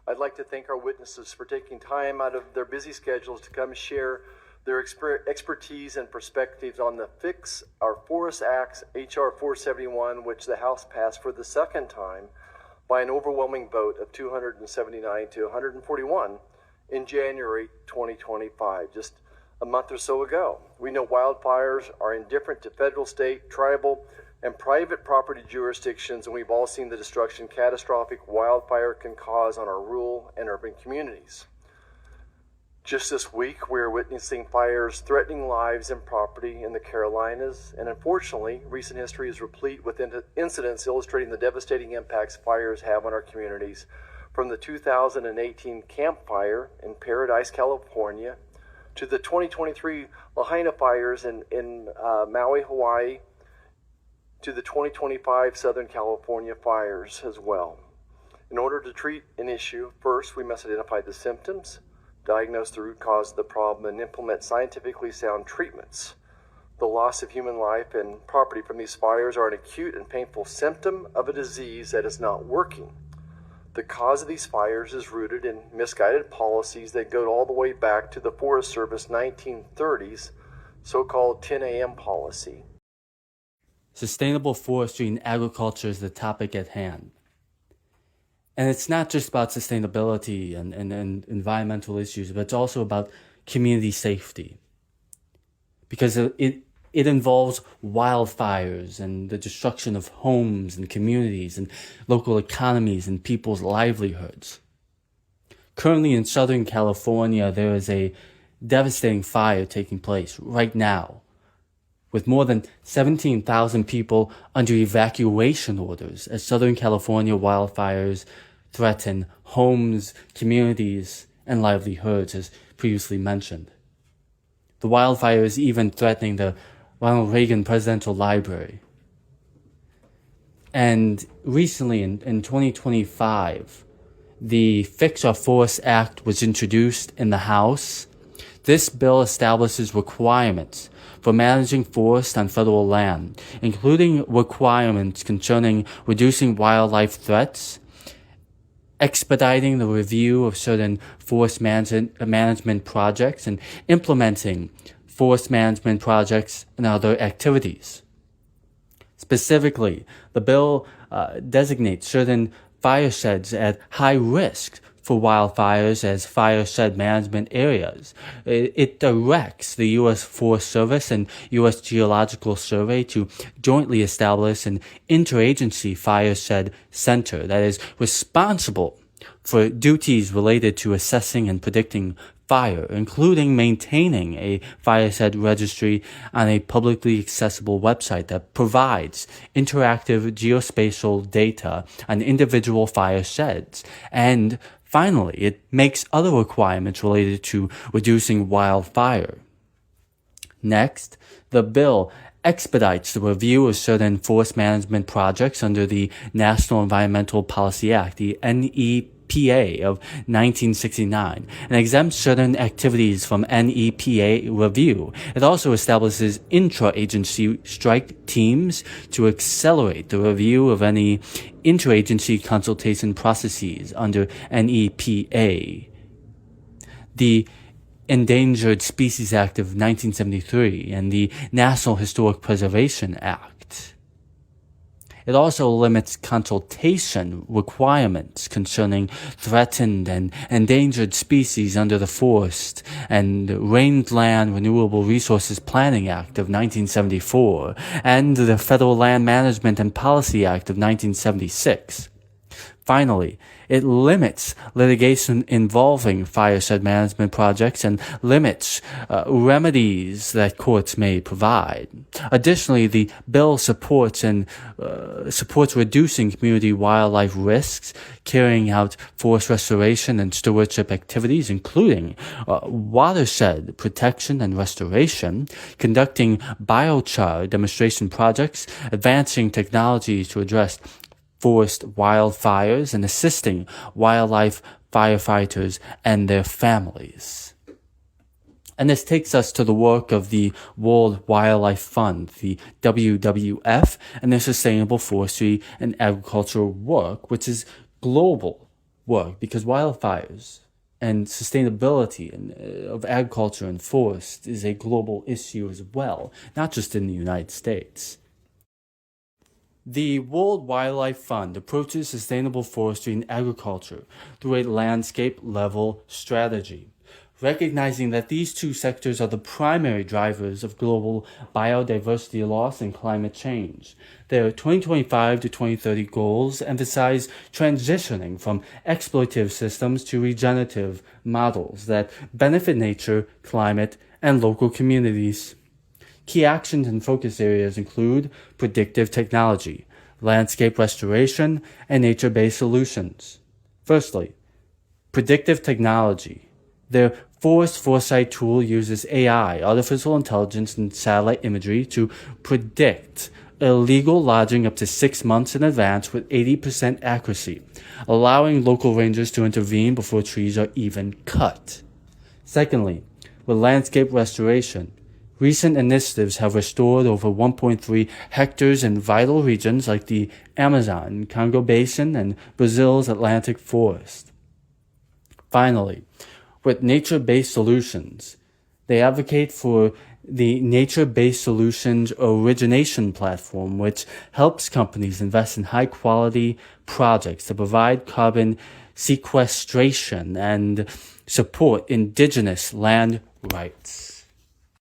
I'd like to thank our witnesses for taking time out of their busy schedules to come share their expertise and perspectives on the Fix Our Forest Act's H.R. 471, which the House passed for the second time by an overwhelming vote of 279 to 141 in January 2025, just a month or so ago. We know wildfires are indifferent to federal, state, tribal, and private property jurisdictions, and we've all seen the destruction catastrophic wildfire can cause on our rural and urban communities. Just this week, we are witnessing fires threatening lives and property in the Carolinas, and unfortunately, recent history is replete with incidents illustrating the devastating impacts fires have on our communities, from the 2018 Camp Fire in Paradise, California, to the 2023 Lahaina fires in Maui, Hawaii, to the 2025 Southern California fires as well. In order to treat an issue, first we must identify the symptoms, diagnose the root cause of the problem, and implement scientifically sound treatments. The loss of human life and property from these fires are an acute and painful symptom of a disease that is not working. The cause of these fires is rooted in misguided policies that go all the way back to the Forest Service 1930s, so-called 10 a.m. policy. Sustainable forestry and agriculture is the topic at hand. And it's not just about sustainability and environmental issues, but it's also about community safety. Because it involves wildfires and the destruction of homes and communities and local economies and people's livelihoods. Currently in Southern California, there is a devastating fire taking place right now, with more than 17,000 people under evacuation orders as Southern California wildfires threaten homes, communities, and livelihoods, as previously mentioned. The wildfire is even threatening the Ronald Reagan Presidential Library. And recently, in 2025, the Fix Our Forest Act was introduced in the House. This bill establishes requirements for managing forest on federal land, including requirements concerning reducing wildlife threats, expediting the review of certain forest management projects, and implementing forest management projects and other activities. Specifically, the bill designates certain firesheds at high risk for wildfires as fireshed management areas. It directs the U.S. Forest Service and U.S. Geological Survey to jointly establish an interagency fireshed center that is responsible for duties related to assessing and predicting fire, including maintaining a fireshed registry on a publicly accessible website that provides interactive geospatial data on individual firesheds. And finally, it makes other requirements related to reducing wildfire. Next, the bill expedites the review of certain forest management projects under the National Environmental Policy Act, the NEPA of 1969, and exempts certain activities from NEPA review. It also establishes intra-agency strike teams to accelerate the review of any interagency consultation processes under NEPA. The Endangered Species Act of 1973 and the National Historic Preservation Act. It also limits consultation requirements concerning threatened and endangered species under the Forest and Rangeland Renewable Resources Planning Act of 1974 and the Federal Land Management and Policy Act of 1976. Finally, it limits litigation involving fireshed management projects and limits remedies that courts may provide. Additionally, the bill supports reducing community wildlife risks, carrying out forest restoration and stewardship activities, including watershed protection and restoration, conducting biochar demonstration projects, advancing technologies to address forest wildfires, and assisting wildlife firefighters and their families. And this takes us to the work of the World Wildlife Fund, the WWF, and their sustainable forestry and agricultural work, which is global work because wildfires and sustainability of agriculture and forest is a global issue as well, not just in the United States. The World Wildlife Fund approaches sustainable forestry and agriculture through a landscape-level strategy, recognizing that these two sectors are the primary drivers of global biodiversity loss and climate change. Their 2025 to 2030 goals emphasize transitioning from exploitative systems to regenerative models that benefit nature, climate, and local communities. Key actions and focus areas include predictive technology, landscape restoration, and nature-based solutions. Firstly, predictive technology. Their Forest Foresight tool uses AI, artificial intelligence, and satellite imagery to predict illegal lodging up to 6 months in advance with 80% accuracy, allowing local rangers to intervene before trees are even cut. Secondly, with landscape restoration, recent initiatives have restored over 1.3 hectares in vital regions like the Amazon, Congo Basin, and Brazil's Atlantic forest. Finally, with nature-based solutions, they advocate for the Nature-Based Solutions Origination Platform, which helps companies invest in high-quality projects to provide carbon sequestration and support indigenous land rights.